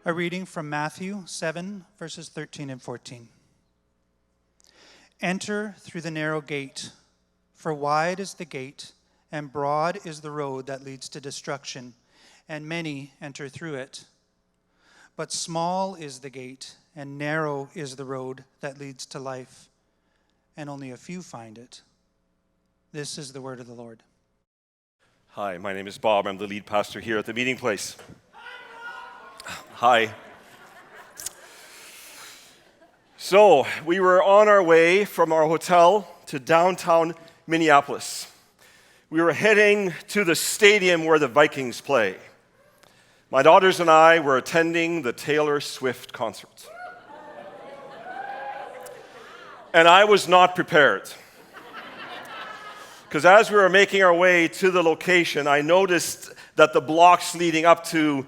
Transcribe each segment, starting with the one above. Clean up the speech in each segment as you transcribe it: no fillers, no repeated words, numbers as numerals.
A reading from Matthew 7, verses 13 and 14. Enter through the narrow gate, for wide is the gate, and broad is the road that leads to destruction, and many enter through it. But small is the gate, and narrow is the road that leads to life, and only a few find it. This is the word of the Lord. Hi, my name is Bob. I'm the lead pastor here at the meeting place. Hi. So, we were on our way from our hotel to downtown Minneapolis. We were heading to the stadium where the Vikings play. My daughters and I were attending the Taylor Swift concert. And I was not prepared. Because as we were making our way to the location, I noticed that the blocks leading up to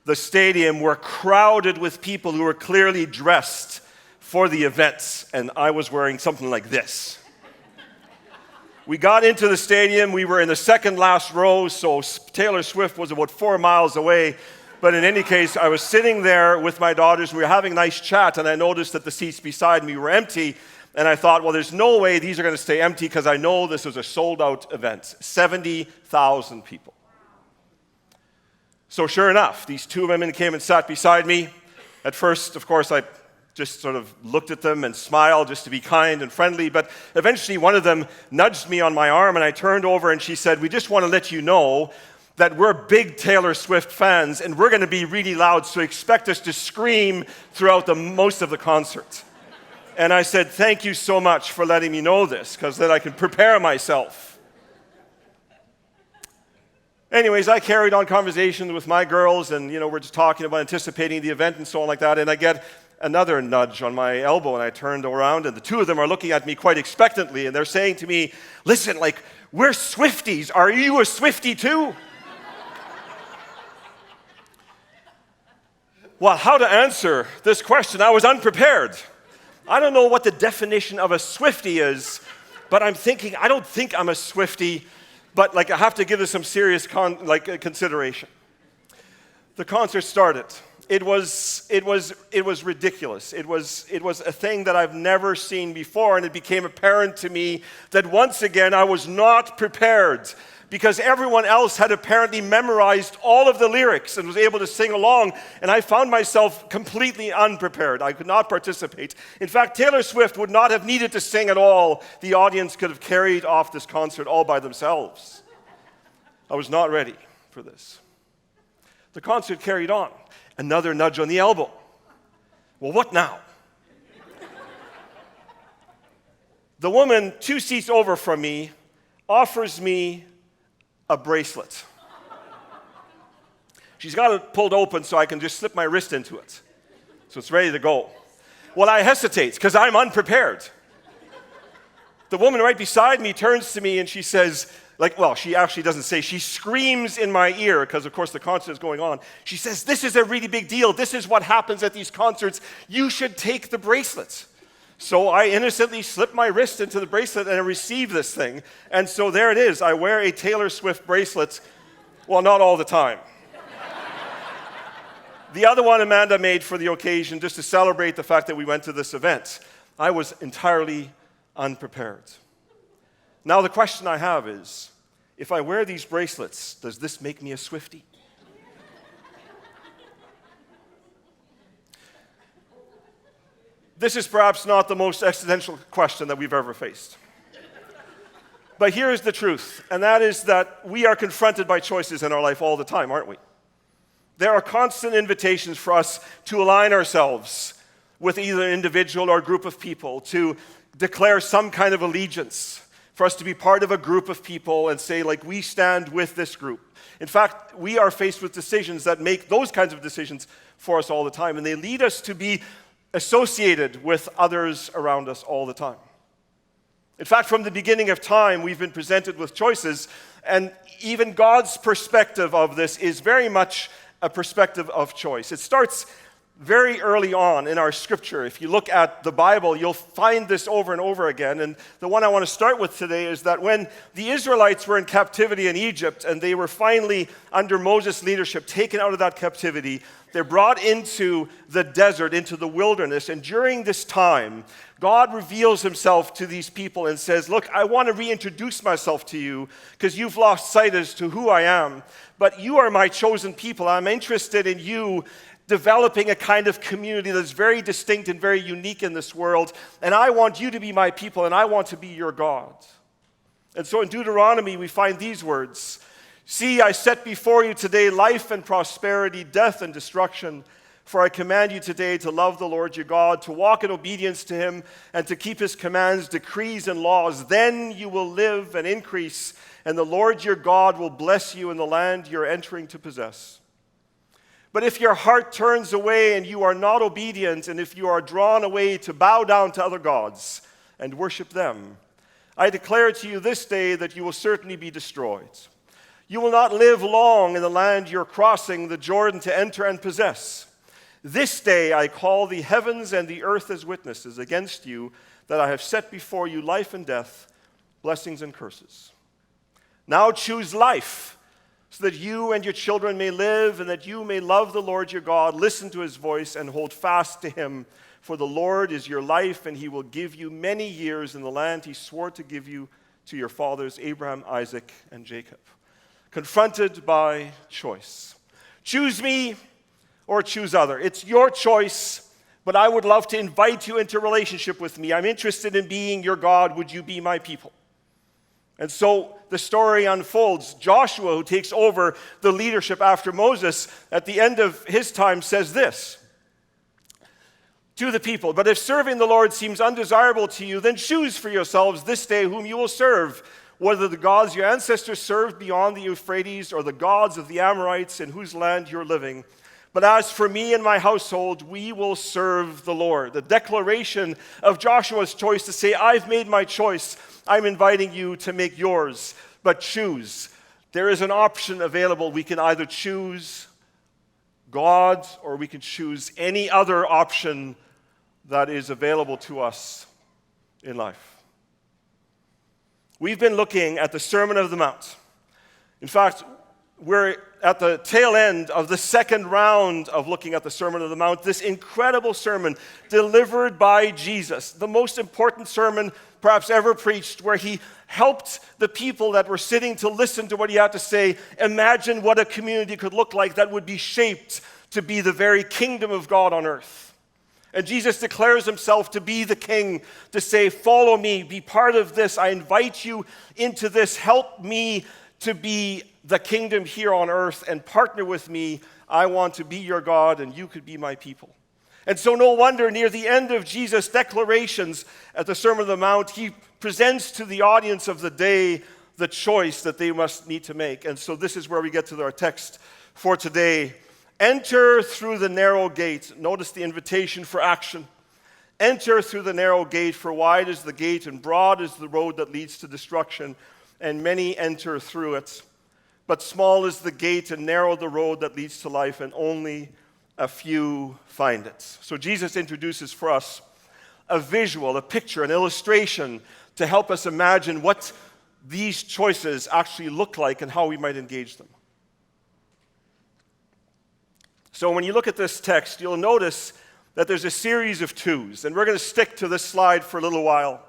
the stadium were crowded with people who were clearly dressed for the events, and I was wearing something like this. We got into the stadium. We were in the second last row, so Taylor Swift was about 4 miles away. But in any case, I was sitting there with my daughters. We were having a nice chat, and I noticed that the seats beside me were empty. And I thought, well, there's no way these are going to stay empty because I know this was a sold-out event. 70,000 people. So sure enough, these two women came and sat beside me. At first, of course, I just sort of looked at them and smiled just to be kind and friendly. But eventually, one of them nudged me on my arm, and I turned over, and she said, "We just want to let you know that we're big Taylor Swift fans, and we're going to be really loud, so expect us to scream throughout most of the concert." And I said, "Thank you so much for letting me know this, because then I can prepare myself." Anyways, I carried on conversations with my girls, and we're just talking about anticipating the event and so on like that, and I get another nudge on my elbow, and I turned around, and the two of them are looking at me quite expectantly, and they're saying to me, "Listen, we're Swifties. Are you a Swiftie too?" Well, how to answer this question? I was unprepared. I don't know what the definition of a Swiftie is, but I'm thinking, I don't think I'm a Swiftie, but I have to give this some serious consideration. The concert started. It was ridiculous. It was a thing that I've never seen before, and it became apparent to me that once again I was not prepared, because everyone else had apparently memorized all of the lyrics and was able to sing along, and I found myself completely unprepared. I could not participate. In fact, Taylor Swift would not have needed to sing at all. The audience could have carried off this concert all by themselves. I was not ready for this. The concert carried on. Another nudge on the elbow. Well, what now? The woman 2 seats over from me offers me a bracelet. She's got it pulled open so I can just slip my wrist into it. So it's ready to go. Well, I hesitate because I'm unprepared. The woman right beside me turns to me and she says, she actually doesn't say, she screams in my ear because, of course, the concert is going on. She says, "This is a really big deal. This is what happens at these concerts. You should take the bracelet." So I innocently slip my wrist into the bracelet and I receive this thing. And so there it is. I wear a Taylor Swift bracelet. Well, not all the time. The other one Amanda made for the occasion just to celebrate the fact that we went to this event. I was entirely unprepared. Now the question I have is, if I wear these bracelets, does this make me a Swiftie? This is perhaps not the most existential question that we've ever faced. But here is the truth, and that is that we are confronted by choices in our life all the time, aren't we? There are constant invitations for us to align ourselves with either an individual or a group of people, to declare some kind of allegiance, for us to be part of a group of people and say, we stand with this group. In fact, we are faced with decisions that make those kinds of decisions for us all the time, and they lead us to be associated with others around us all the time. In fact, from the beginning of time, we've been presented with choices, and even God's perspective of this is very much a perspective of choice. It starts very early on in our scripture. If you look at the Bible, you'll find this over and over again. And the one I want to start with today is that when the Israelites were in captivity in Egypt and they were finally, under Moses' leadership, taken out of that captivity, they're brought into the desert, into the wilderness. And during this time, God reveals himself to these people and says, look, I want to reintroduce myself to you because you've lost sight as to who I am. But you are my chosen people. I'm interested in you developing a kind of community that's very distinct and very unique in this world. And I want you to be my people, and I want to be your God. And so in Deuteronomy, we find these words. See, I set before you today life and prosperity, death and destruction. For I command you today to love the Lord your God, to walk in obedience to him, and to keep his commands, decrees, and laws. Then you will live and increase, and the Lord your God will bless you in the land you're entering to possess. But if your heart turns away and you are not obedient, and if you are drawn away to bow down to other gods and worship them, I declare to you this day that you will certainly be destroyed. You will not live long in the land you're crossing the Jordan to enter and possess. This day I call the heavens and the earth as witnesses against you that I have set before you life and death, blessings and curses. Now choose life, so that you and your children may live, and that you may love the Lord your God, listen to his voice, and hold fast to him. For the Lord is your life, and he will give you many years in the land he swore to give you to your fathers, Abraham, Isaac, and Jacob. Confronted by choice. Choose me or choose other. It's your choice, but I would love to invite you into a relationship with me. I'm interested in being your God. Would you be my people? And so the story unfolds. Joshua, who takes over the leadership after Moses, at the end of his time says this to the people, but if serving the Lord seems undesirable to you, then choose for yourselves this day whom you will serve, whether the gods your ancestors served beyond the Euphrates or the gods of the Amorites in whose land you're living. But as for me and my household, we will serve the Lord. The declaration of Joshua's choice to say, I've made my choice. I'm inviting you to make yours, but choose. There is an option available. We can either choose God or we can choose any other option that is available to us in life. We've been looking at the Sermon on the Mount. In fact, we're at the tail end of the second round of looking at the Sermon on the Mount, this incredible sermon delivered by Jesus, the most important sermon perhaps ever preached, where he helped the people that were sitting to listen to what he had to say imagine what a community could look like that would be shaped to be the very kingdom of God on earth. And Jesus declares himself to be the king, to say, follow me, be part of this. I invite you into this. Help me to be the kingdom here on earth and partner with me. I want to be your God and you could be my people. And so no wonder near the end of Jesus' declarations at the Sermon on the Mount, he presents to the audience of the day the choice that they must need to make. And so this is where we get to our text for today. Enter through the narrow gate. Notice the invitation for action. Enter through the narrow gate, for wide is the gate and broad is the road that leads to destruction, and many enter through it. But small is the gate and narrow the road that leads to life, and only a few find it. So Jesus introduces for us a visual, a picture, an illustration to help us imagine what these choices actually look like and how we might engage them. So when you look at this text, you'll notice that there's a series of twos, and we're going to stick to this slide for a little while.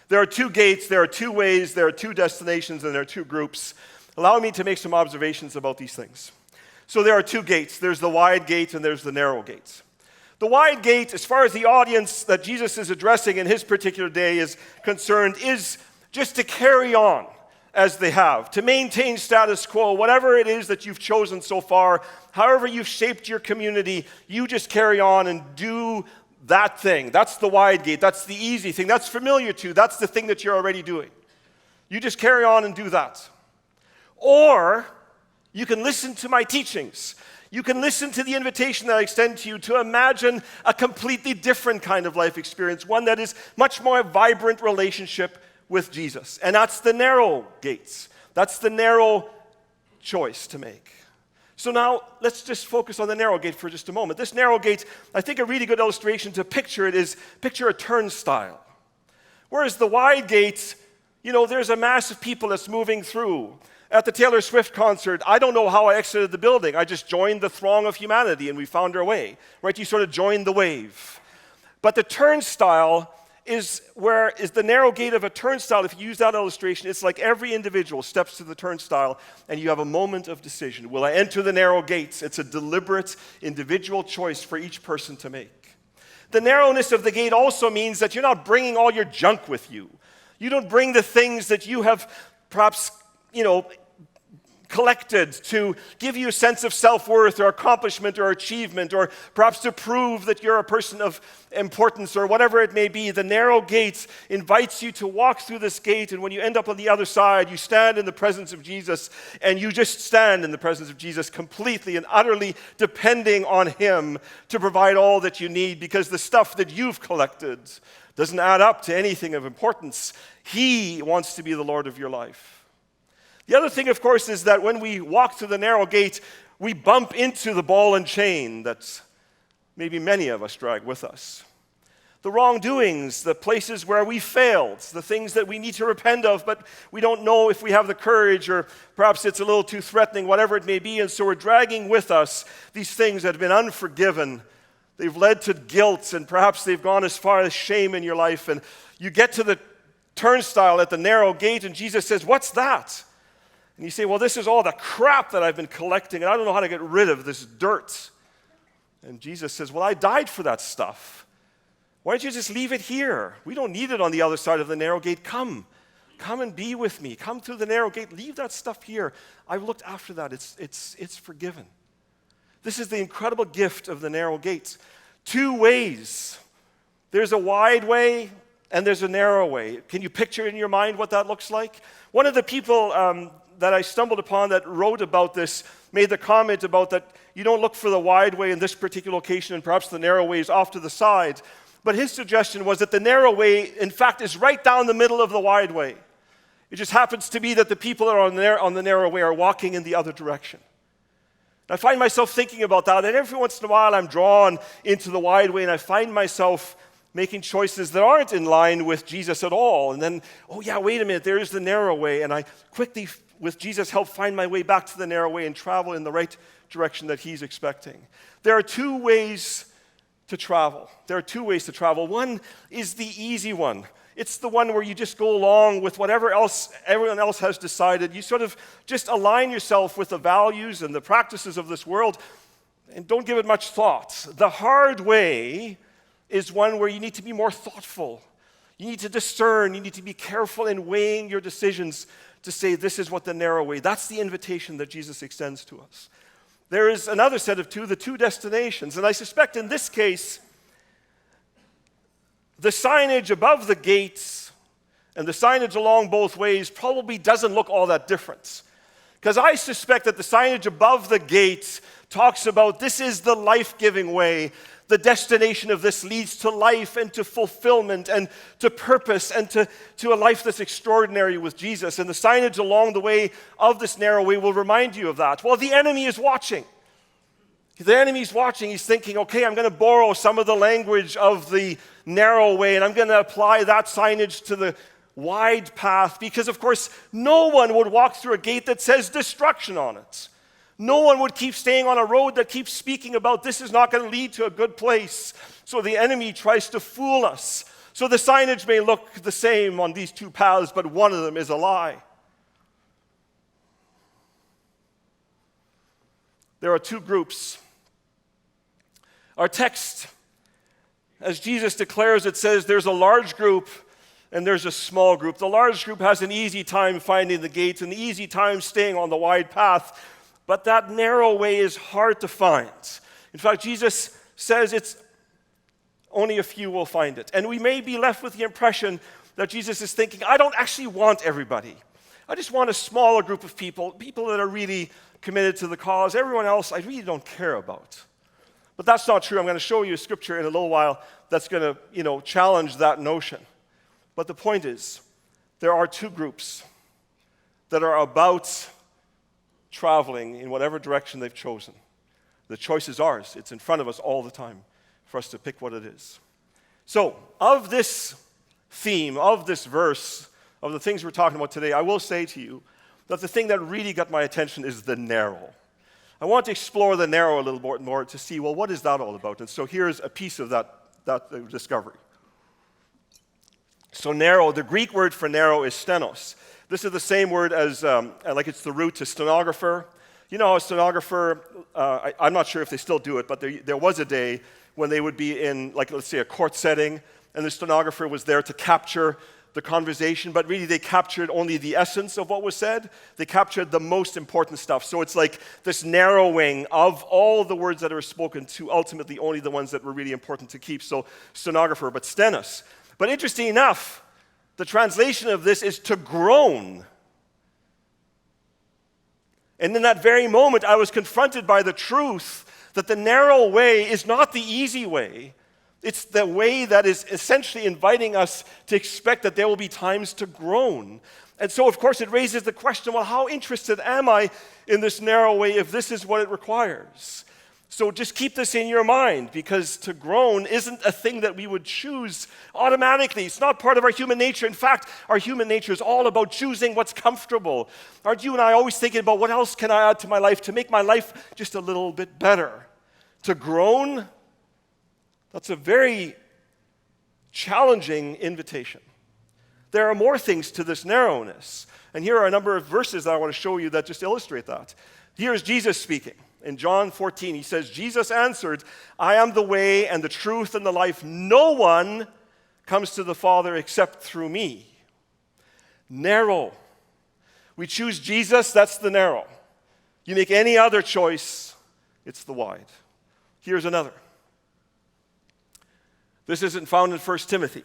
There are two gates, there are two ways, there are two destinations, and there are two groups. Allow me to make some observations about these things. So there are two gates. There's the wide gate and there's the narrow gate. The wide gate, as far as the audience that Jesus is addressing in his particular day is concerned, is just to carry on as they have, to maintain status quo, whatever it is that you've chosen so far, however you've shaped your community, you just carry on and do that thing. That's the wide gate. That's the easy thing. That's familiar to you. That's the thing that you're already doing. You just carry on and do that. Or you can listen to my teachings. You can listen to the invitation that I extend to you to imagine a completely different kind of life experience, one that is much more vibrant relationship with Jesus. And that's the narrow gates. That's the narrow choice to make. So now, let's just focus on the narrow gate for just a moment. This narrow gate, I think a really good illustration to picture it is, picture a turnstile. Whereas the wide gate, there's a mass of people that's moving through. At the Taylor Swift concert, I don't know how I exited the building. I just joined the throng of humanity and we found our way, right? You sort of joined the wave. But the turnstile is the narrow gate of a turnstile. If you use that illustration, it's like every individual steps to the turnstile and you have a moment of decision. Will I enter the narrow gates? It's a deliberate, individual choice for each person to make. The narrowness of the gate also means that you're not bringing all your junk with you. You don't bring the things that you have perhaps, collected to give you a sense of self-worth or accomplishment or achievement, or perhaps to prove that you're a person of importance or whatever it may be. The narrow gate invites you to walk through this gate, and when you end up on the other side, you stand in the presence of Jesus, and you just stand in the presence of Jesus completely and utterly depending on Him to provide all that you need, because the stuff that you've collected doesn't add up to anything of importance. He wants to be the Lord of your life. The other thing, of course, is that when we walk through the narrow gate, we bump into the ball and chain that maybe many of us drag with us. The wrongdoings, the places where we failed, the things that we need to repent of, but we don't know if we have the courage, or perhaps it's a little too threatening, whatever it may be, and so we're dragging with us these things that have been unforgiven. They've led to guilt, and perhaps they've gone as far as shame in your life, and you get to the turnstile at the narrow gate, and Jesus says, "What's that?" And you say, "Well, this is all the crap that I've been collecting, and I don't know how to get rid of this dirt." And Jesus says, "Well, I died for that stuff. Why don't you just leave it here? We don't need it on the other side of the narrow gate. Come and be with me. Come through the narrow gate. Leave that stuff here. I've looked after that. It's forgiven." This is the incredible gift of the narrow gate. Two ways. There's a wide way and there's a narrow way. Can you picture in your mind what that looks like? One of the people that I stumbled upon that wrote about this made the comment about that you don't look for the wide way in this particular location, and perhaps the narrow way is off to the side. But his suggestion was that the narrow way, in fact, is right down the middle of the wide way. It just happens to be that the people that are on the narrow way are walking in the other direction. And I find myself thinking about that, and every once in a while I'm drawn into the wide way, and I find myself making choices that aren't in line with Jesus at all. And then, oh yeah, wait a minute, there is the narrow way, and I quickly, with Jesus' help, find my way back to the narrow way and travel in the right direction that He's expecting. There are two ways to travel. One is the easy one. It's the one where you just go along with whatever else everyone else has decided. You sort of just align yourself with the values and the practices of this world and don't give it much thought. The hard way is one where you need to be more thoughtful. You need to discern. You need to be careful in weighing your decisions to say, this is what the narrow way. That's the invitation that Jesus extends to us. There is another set of two, the two destinations. And I suspect in this case, the signage above the gates and the signage along both ways probably doesn't look all that different. Because I suspect that the signage above the gates talks about this is the life-giving way. The destination of this leads to life and to fulfillment and to purpose and to a life that's extraordinary with Jesus. And the signage along the way of this narrow way will remind you of that. Well, the enemy is watching. The enemy's watching. He's thinking, okay, I'm going to borrow some of the language of the narrow way and I'm going to apply that signage to the wide path, because, of course, no one would walk through a gate that says destruction on it. No one would keep staying on a road that keeps speaking about this is not going to lead to a good place. So the enemy tries to fool us. So the signage may look the same on these two paths, but one of them is a lie. There are two groups. Our text, as Jesus declares, it says there's a large group and there's a small group. The large group has an easy time finding the gates, an easy time staying on the wide path. But that narrow way is hard to find. In fact, Jesus says it's only a few will find it. And we may be left with the impression that Jesus is thinking, I don't actually want everybody. I just want a smaller group of people that are really committed to the cause. Everyone else I really don't care about. But that's not true. I'm going to show you a scripture in a little while that's going to, challenge that notion. But the point is, there are two groups that are about traveling in whatever direction they've chosen. The choice is ours. It's in front of us all the time for us to pick what it is. So, of this theme, of this verse, of the things we're talking about today, I will say to you that the thing that really got my attention is the narrow. I want to explore the narrow a little more to see, well, what is that all about? And so here's a piece of that discovery. So narrow, the Greek word for narrow is stenos. This is the same word as, like it's the root to stenographer. You know, a stenographer, I'm not sure if they still do it, but there was a day when they would be in, like, let's say, a court setting, and the stenographer was there to capture the conversation, but really they captured only the essence of what was said. They captured the most important stuff. So it's like this narrowing of all the words that are spoken to ultimately only the ones that were really important to keep. So stenographer, but stenos. But interesting enough, the translation of this is to groan. And in that very moment, I was confronted by the truth that the narrow way is not the easy way. It's the way that is essentially inviting us to expect that there will be times to groan. And so, of course, it raises the question, well, how interested am I in this narrow way if this is what it requires? So just keep this in your mind, because to groan isn't a thing that we would choose automatically. It's not part of our human nature. In fact, our human nature is all about choosing what's comfortable. Aren't you and I always thinking about what else can I add to my life to make my life just a little bit better? To groan, that's a very challenging invitation. There are more things to this narrowness. And here are a number of verses that I want to show you that just illustrate that. Here's Jesus speaking. In John 14, he says, Jesus answered, I am the way and the truth and the life. No one comes to the Father except through me. Narrow. We choose Jesus, that's the narrow. You make any other choice, it's the wide. Here's another. This isn't found in 1 Timothy.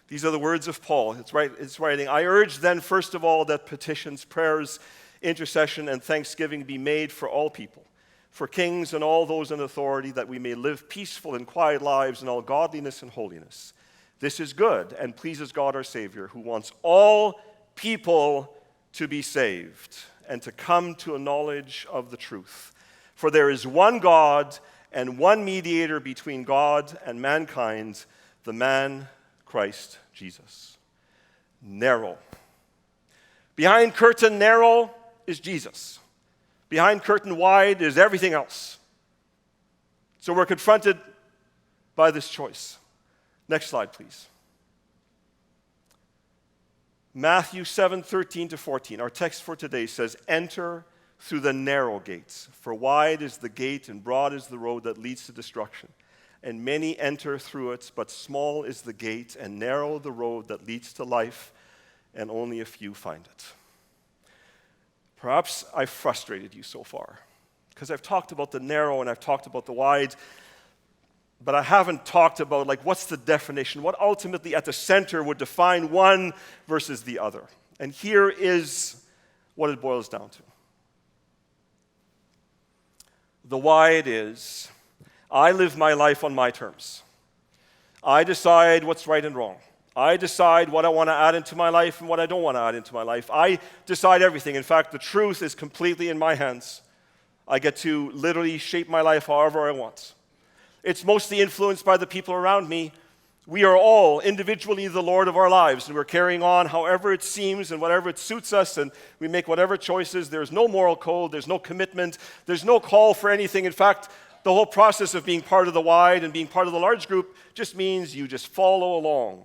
These are the words of Paul. It's writing, I urge then, first of all, that petitions, prayers, intercession, and thanksgiving be made for all people, for kings and all those in authority, that we may live peaceful and quiet lives in all godliness and holiness. This is good and pleases God our Savior, who wants all people to be saved and to come to a knowledge of the truth. For there is one God and one mediator between God and mankind, the man Christ Jesus. Narrow. Behind curtain narrow is Jesus. Behind curtain wide is everything else. So we're confronted by this choice. Next slide, please. Matthew 7:13-14. Our text for today says, enter through the narrow gates, for wide is the gate and broad is the road that leads to destruction. And many enter through it, but small is the gate and narrow the road that leads to life, and only a few find it. Perhaps I've frustrated you so far, because I've talked about the narrow and I've talked about the wide, but I haven't talked about, like, what's the definition? What ultimately at the center would define one versus the other? And here is what it boils down to. The wide is, I live my life on my terms. I decide what's right and wrong. I decide what I want to add into my life and what I don't want to add into my life. I decide everything. In fact, the truth is completely in my hands. I get to literally shape my life however I want. It's mostly influenced by the people around me. We are all individually the Lord of our lives, and we're carrying on however it seems and whatever it suits us, and we make whatever choices. There's no moral code. There's no commitment. There's no call for anything. In fact, the whole process of being part of the wide and being part of the large group just means you just follow along.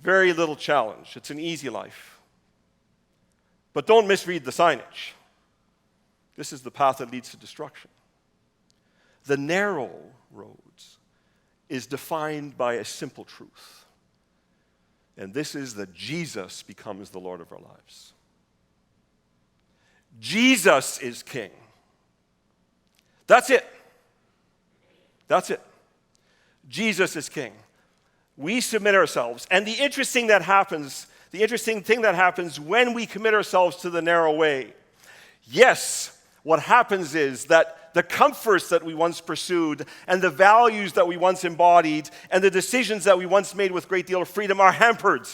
Very little challenge. It's an easy life. But don't misread the signage. This is the path that leads to destruction. The narrow road is defined by a simple truth. And this is that Jesus becomes the Lord of our lives. Jesus is King. That's it. That's it. Jesus is King. We submit ourselves. And the interesting thing that happens when we commit ourselves to the narrow way, yes, what happens is that the comforts that we once pursued and the values that we once embodied and the decisions that we once made with a great deal of freedom are hampered.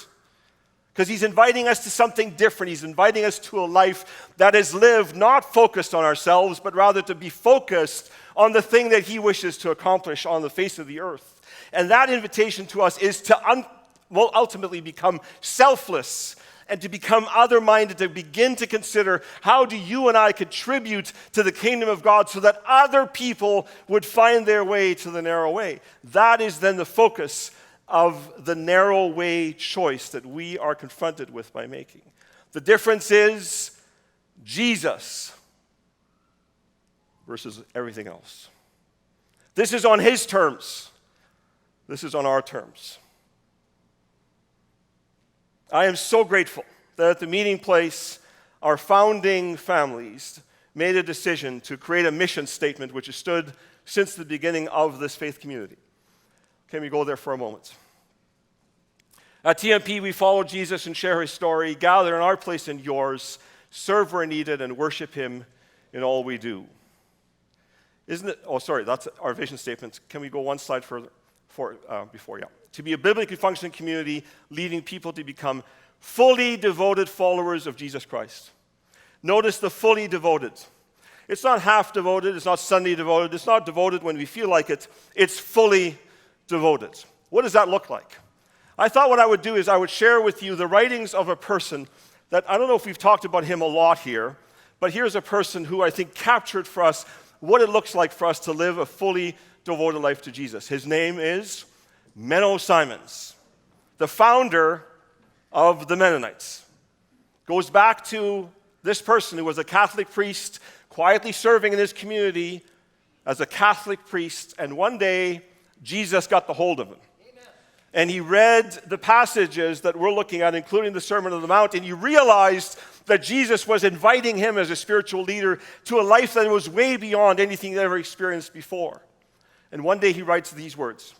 Because he's inviting us to something different. He's inviting us to a life that is lived not focused on ourselves, but rather to be focused on the thing that he wishes to accomplish on the face of the earth. And that invitation to us is to ultimately become selfless and to become other-minded, to begin to consider how do you and I contribute to the kingdom of God so that other people would find their way to the narrow way. That is then the focus of the narrow way choice that we are confronted with by making. The difference is Jesus versus everything else. This is on his terms. This is on our terms. I am so grateful that at the meeting place, our founding families made a decision to create a mission statement which has stood since the beginning of this faith community. Can we go there for a moment? At TMP, we follow Jesus and share his story, gather in our place and yours, serve where needed, and worship him in all we do. Isn't it? Oh, sorry, that's our vision statement. Can we go one slide further before? Yeah. To be a biblically functioning community, leading people to become fully devoted followers of Jesus Christ. Notice the fully devoted. It's not half devoted, it's not Sunday devoted, it's not devoted when we feel like it, it's fully devoted. What does that look like? I thought what I would do is I would share with you the writings of a person that, I don't know if we've talked about him a lot here, but here's a person who I think captured for us what it looks like for us to live a fully devoted life to Jesus. His name is Menno Simons, the founder of the Mennonites. Goes back to this person who was a Catholic priest, quietly serving in his community as a Catholic priest, and one day Jesus got the hold of him. And he read the passages that we're looking at, including the Sermon on the Mount, and he realized that Jesus was inviting him as a spiritual leader to a life that was way beyond anything he ever experienced before. And one day he writes these words: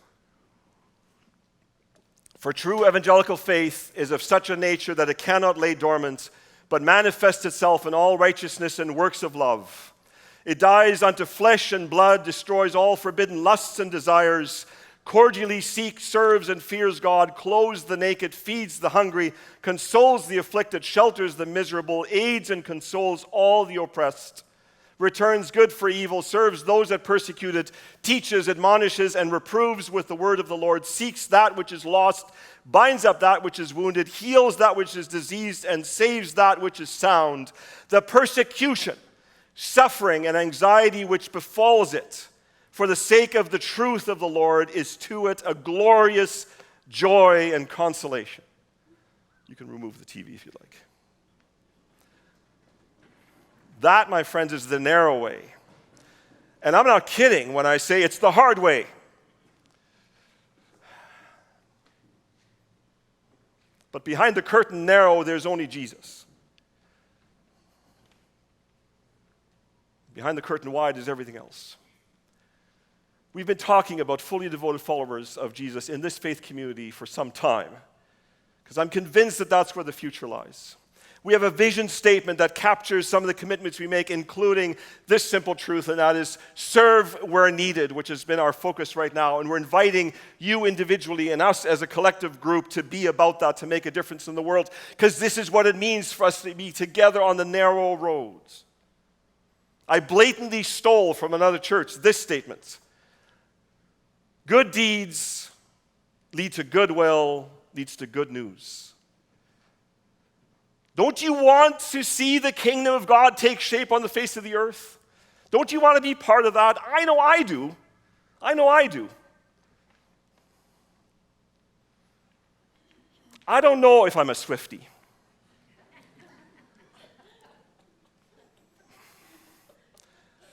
"For true evangelical faith is of such a nature that it cannot lay dormant, but manifests itself in all righteousness and works of love. It dies unto flesh and blood, destroys all forbidden lusts and desires, cordially seeks, serves, and fears God, clothes the naked, feeds the hungry, consoles the afflicted, shelters the miserable, aids and consoles all the oppressed, returns good for evil, serves those that persecute it, teaches, admonishes, and reproves with the word of the Lord, seeks that which is lost, binds up that which is wounded, heals that which is diseased, and saves that which is sound. The persecution, suffering, and anxiety which befalls it, for the sake of the truth of the Lord, is to it a glorious joy and consolation." You can remove the TV if you like. That, my friends, is the narrow way. And I'm not kidding when I say it's the hard way. But behind the curtain narrow, there's only Jesus. Behind the curtain wide is everything else. We've been talking about fully devoted followers of Jesus in this faith community for some time, because I'm convinced that that's where the future lies. We have a vision statement that captures some of the commitments we make, including this simple truth, and that is serve where needed, which has been our focus right now. And we're inviting you individually and us as a collective group to be about that, to make a difference in the world, because this is what it means for us to be together on the narrow roads. I blatantly stole from another church this statement: good deeds lead to goodwill, leads to good news. Don't you want to see the kingdom of God take shape on the face of the earth? Don't you want to be part of that? I know I do. I know I do. I don't know if I'm a Swiftie.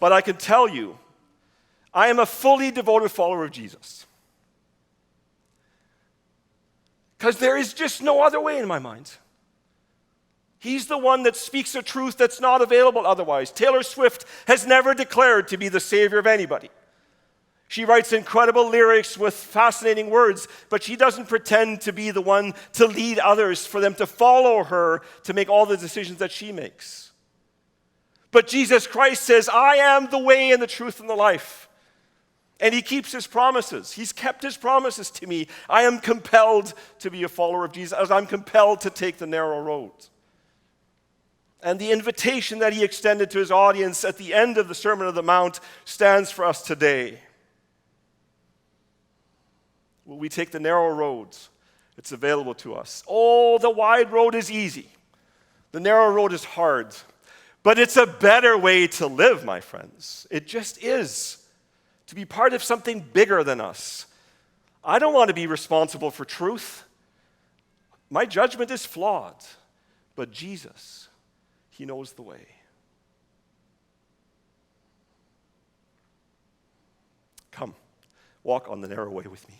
But I can tell you, I am a fully devoted follower of Jesus. Because there is just no other way in my mind. He's the one that speaks a truth that's not available otherwise. Taylor Swift has never declared to be the savior of anybody. She writes incredible lyrics with fascinating words, but she doesn't pretend to be the one to lead others, for them to follow her, to make all the decisions that she makes. But Jesus Christ says, "I am the way and the truth and the life. And he keeps his promises. He's kept his promises to me. I am compelled to be a follower of Jesus, as I'm compelled to take the narrow road. And the invitation that he extended to his audience at the end of the Sermon on the Mount stands for us today. Will we take the narrow road? It's available to us. Oh, the wide road is easy. The narrow road is hard. But it's a better way to live, my friends. It just is. To be part of something bigger than us. I don't want to be responsible for truth. My judgment is flawed. But Jesus, he knows the way. Come, walk on the narrow way with me.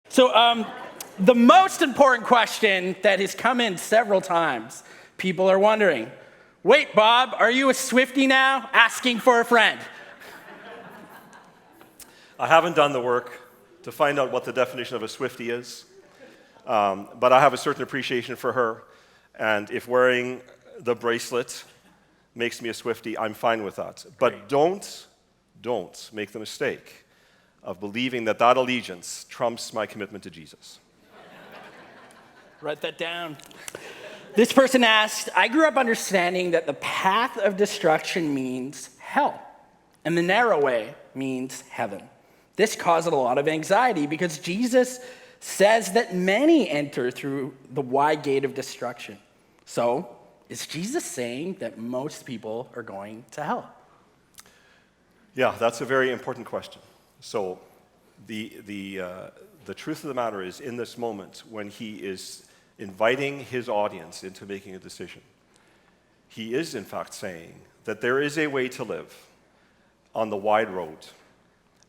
So the most important question that has come in several times, people are wondering, wait, Bob, are you a Swiftie now? Asking for a friend. I haven't done the work to find out what the definition of a Swiftie is, but I have a certain appreciation for her, and if wearing the bracelet makes me a Swiftie, I'm fine with that. But don't make the mistake of believing that allegiance trumps my commitment to Jesus. Write that down. This person asked, I grew up understanding that the path of destruction means hell, and the narrow way means heaven. This caused a lot of anxiety because Jesus says that many enter through the wide gate of destruction. So, is Jesus saying that most people are going to hell? Yeah, that's a very important question. So, the truth of the matter is, in this moment, when he is inviting his audience into making a decision, he is, in fact, saying that there is a way to live on the wide road,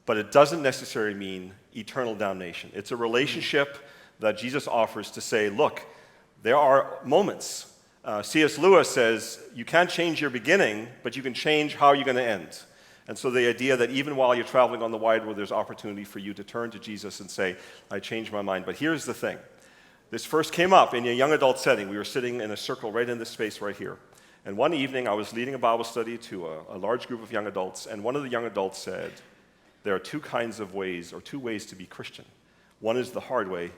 but it doesn't necessarily mean eternal damnation. It's a relationship that Jesus offers to say, look, there are moments. C.S. Lewis says, you can't change your beginning, but you can change how you're going to end. And so the idea that even while you're traveling on the wide road, there's opportunity for you to turn to Jesus and say, I changed my mind. But here's the thing. This first came up in a young adult setting. We were sitting in a circle right in this space right here. And one evening, I was leading a Bible study to a large group of young adults, and one of the young adults said, there are two kinds of ways, or two ways to be Christian. One is the hard way,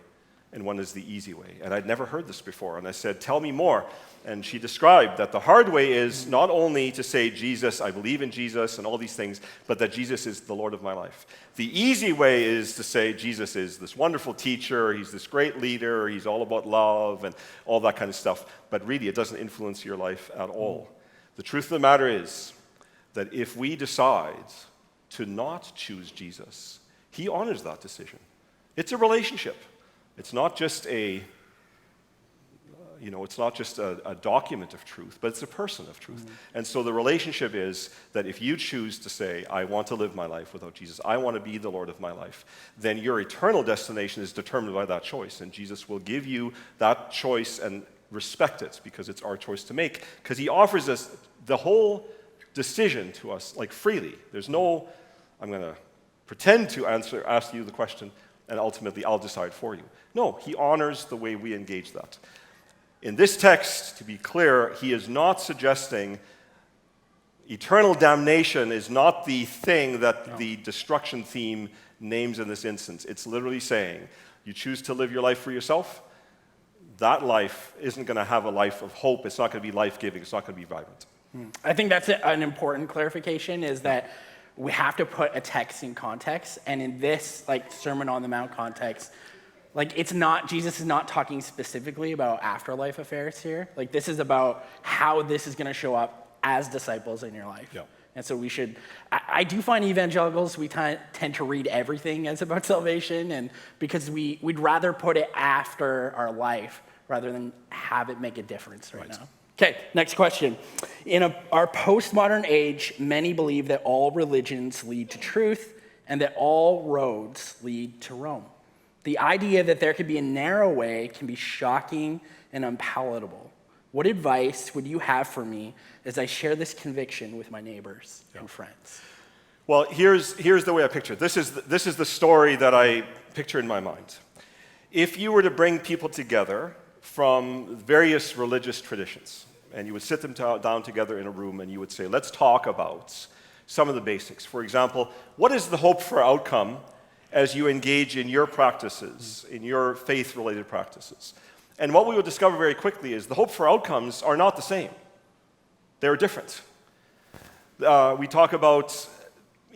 and one is the easy way. And I'd never heard this before, and I said, tell me more. And she described that the hard way is not only to say, Jesus, I believe in Jesus and all these things, but that Jesus is the Lord of my life. The easy way is to say Jesus is this wonderful teacher, he's this great leader, he's all about love and all that kind of stuff. But really, it doesn't influence your life at all. The truth of the matter is that if we decide to not choose Jesus, he honors that decision. It's a relationship. It's not just a document of truth, but it's a person of truth. And so the relationship is that if you choose to say, I want to live my life without Jesus, I want to be the Lord of my life, then your eternal destination is determined by that choice. And Jesus will give you that choice and respect it because it's our choice to make. Because he offers us the whole decision to us, like freely. There's no, I'm going to pretend to ask you the question, and ultimately I'll decide for you. No, he honors the way we engage that. In this text, to be clear, he is not suggesting eternal damnation is not the thing that the destruction theme names in this instance. It's literally saying, you choose to live your life for yourself, that life isn't going to have a life of hope. It's not going to be life-giving. It's not going to be vibrant. I think that's an important clarification, is that we have to put a text in context, and in this Sermon on the Mount context, it's not, Jesus is not talking specifically about afterlife affairs here. This is about how this is going to show up as disciples in your life. Yeah. And so we should, I do find evangelicals, we tend to read everything as about salvation, and because we'd rather put it after our life rather than have it make a difference right now. Okay, next question. In our postmodern age, many believe that all religions lead to truth and that all roads lead to Rome. The idea that there could be a narrow way can be shocking and unpalatable. What advice would you have for me as I share this conviction with my neighbors and friends? Well, here's the way I picture it. This is the story that I picture in my mind. If you were to bring people together from various religious traditions, and you would sit them down together in a room and you would say, let's talk about some of the basics. For example, what is the hope for outcome as you engage in your practices, in your faith-related practices? And what we will discover very quickly is the hope for outcomes are not the same. They're different. We talk about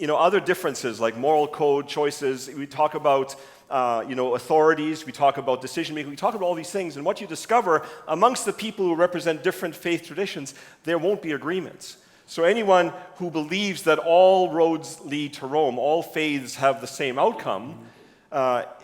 other differences like moral code choices. We talk about authorities. We talk about decision making. We talk about all these things. And what you discover amongst the people who represent different faith traditions, there won't be agreements. So anyone who believes that all roads lead to Rome, all faiths have the same outcome,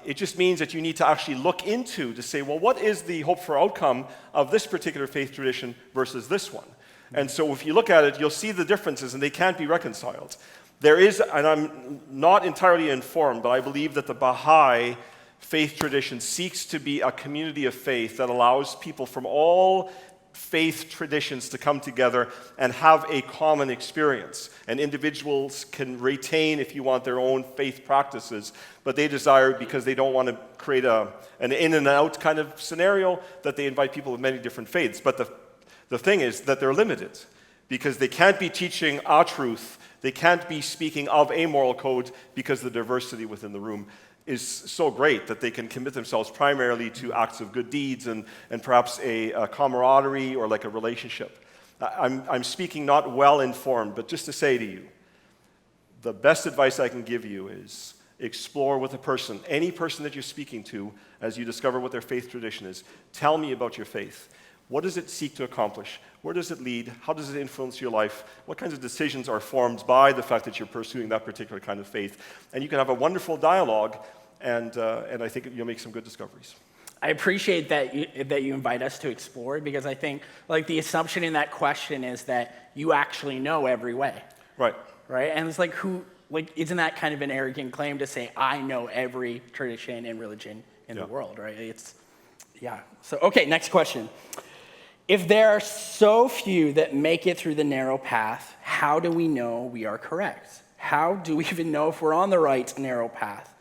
it just means that you need to actually look into to say, well, what is the hope for outcome of this particular faith tradition versus this one? And so if you look at it, you'll see the differences, and they can't be reconciled. There is, and I'm not entirely informed, but I believe that the Baha'i faith tradition seeks to be a community of faith that allows people from all faith traditions to come together and have a common experience. And individuals can retain, if you want, their own faith practices, but they desire, because they don't want to create an in and out kind of scenario, that they invite people of many different faiths. But the thing is that they're limited, because they can't be teaching our truth, they can't be speaking of a moral code, because the diversity within the room is so great that they can commit themselves primarily to acts of good deeds and perhaps a camaraderie or like a relationship. I'm speaking not well informed, but just to say to you, the best advice I can give you is explore with a person, any person that you're speaking to, as you discover what their faith tradition is. Tell me about your faith. What does it seek to accomplish? Where does it lead? How does it influence your life? What kinds of decisions are formed by the fact that you're pursuing that particular kind of faith? And you can have a wonderful dialogue, and I think you'll make some good discoveries. I appreciate that you invite us to explore, because I think the assumption in that question is that you actually know every way. Right. Right? And it's isn't that kind of an arrogant claim to say, I know every tradition and religion in the world, right? So, okay, next question. If there are so few that make it through the narrow path, how do we know we are correct? How do we even know if we're on the right narrow path?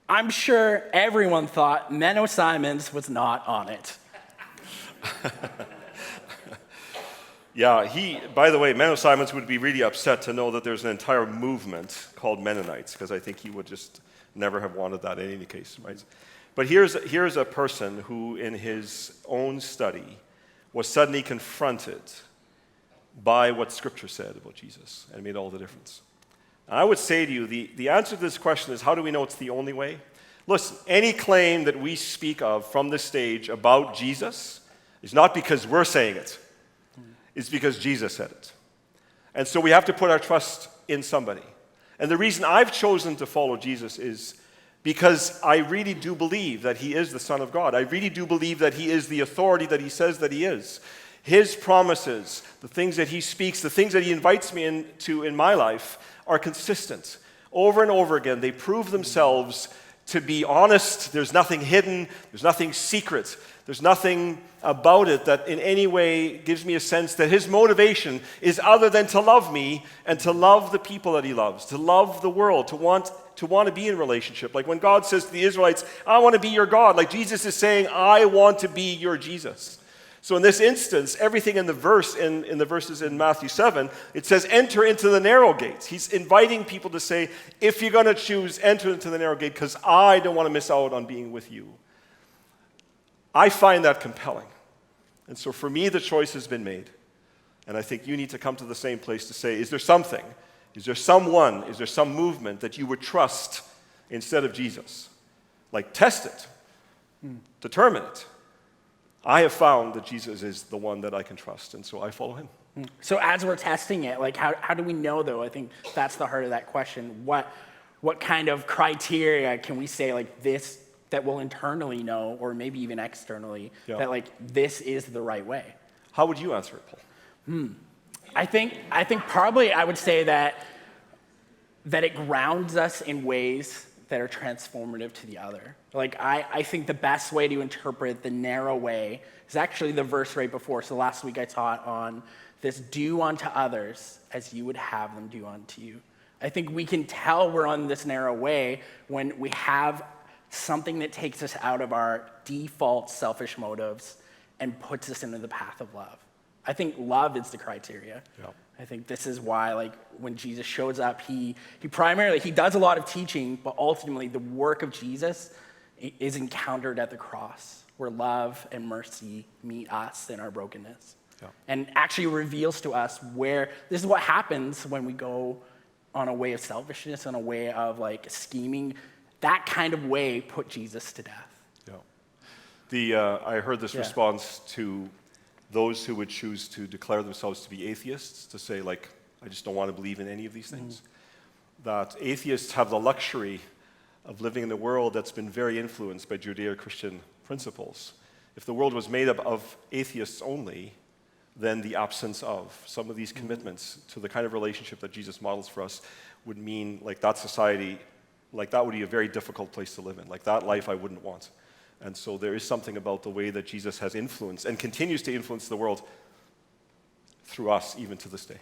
I'm sure everyone thought Menno Simons was not on it. Yeah, by the way, Menno Simons would be really upset to know that there's an entire movement called Mennonites, because I think he would just never have wanted that in any case, right? But here's a person who, in his own study, was suddenly confronted by what Scripture said about Jesus, and made all the difference. And I would say to you, the answer to this question is, how do we know it's the only way? Listen, any claim that we speak of from this stage about Jesus is not because we're saying it. It's because Jesus said it. And so we have to put our trust in somebody. And the reason I've chosen to follow Jesus is because I really do believe that he is the Son of God. I really do believe that he is the authority that he says that he is. His promises, the things that he speaks, the things that he invites me into in my life are consistent. Over and over again, they prove themselves to be honest. There's nothing hidden. There's nothing secret. There's nothing about it that in any way gives me a sense that his motivation is other than to love me and to love the people that he loves, to love the world, to want to be in relationship. Like when God says to the Israelites, I want to be your God, like Jesus is saying, I want to be your Jesus. So in this instance, everything in the verses in Matthew 7, it says, enter into the narrow gate. He's inviting people to say, if you're going to choose, enter into the narrow gate, because I don't want to miss out on being with you. I find that compelling. And so for me, the choice has been made. And I think you need to come to the same place to say, is there something, is there someone, is there some movement that you would trust instead of Jesus? Like test it, determine it. I have found that Jesus is the one that I can trust, and so I follow him. So as we're testing it, how do we know, though? I think that's the heart of that question. What kind of criteria can we say, this, that we'll internally know, or maybe even externally, that, this is the right way? How would you answer it, Paul? I think probably I would say that it grounds us in ways that are transformative to the other. I think the best way to interpret the narrow way is actually the verse right before. So last week I taught on this, do unto others as you would have them do unto you. I think we can tell we're on this narrow way when we have something that takes us out of our default selfish motives and puts us into the path of love. I think love is the criteria. I think this is why, like, when Jesus shows up, he primarily, he does a lot of teaching, but ultimately the work of Jesus is encountered at the cross, where love and mercy meet us in our brokenness. Yeah. And actually reveals to us where, this is what happens when we go on a way of selfishness, on a way of, like, scheming. That kind of way put Jesus to death. Yeah. I heard this response to those who would choose to declare themselves to be atheists, to say, like, I just don't want to believe in any of these things. That atheists have the luxury of living in a world that's been very influenced by Judeo-Christian principles. If the world was made up of atheists only, then the absence of some of these commitments to the kind of relationship that Jesus models for us would mean, like, that society, like, that would be a very difficult place to live in. Like, that life I wouldn't want. And so there is something about the way that Jesus has influenced and continues to influence the world through us even to this day.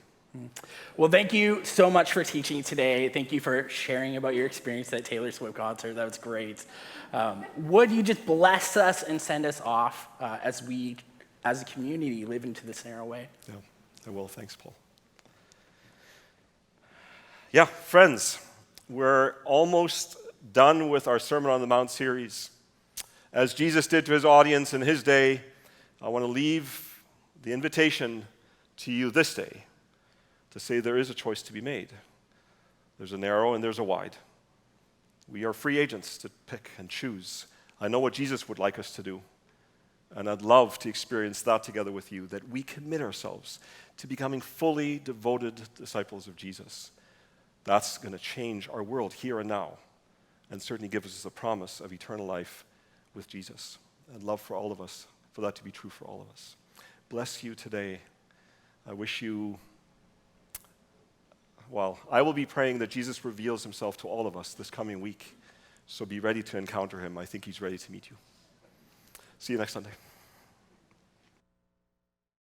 Well, thank you so much for teaching today. Thank you for sharing about your experience at Taylor Swift concert. That was great. Would you just bless us and send us off as we, as a community, live into this narrow way? Yeah, I will. Thanks, Paul. Yeah, friends, we're almost done with our Sermon on the Mount series. As Jesus did to his audience in his day, I want to leave the invitation to you this day to say there is a choice to be made. There's a narrow and there's a wide. We are free agents to pick and choose. I know what Jesus would like us to do, and I'd love to experience that together with you, that we commit ourselves to becoming fully devoted disciples of Jesus. That's going to change our world here and now, and certainly give us a promise of eternal life with Jesus. I'd love for all of us, for that to be true for all of us. Bless you today. I wish you, well, I will be praying that Jesus reveals himself to all of us this coming week. So be ready to encounter him. I think he's ready to meet you. See you next Sunday.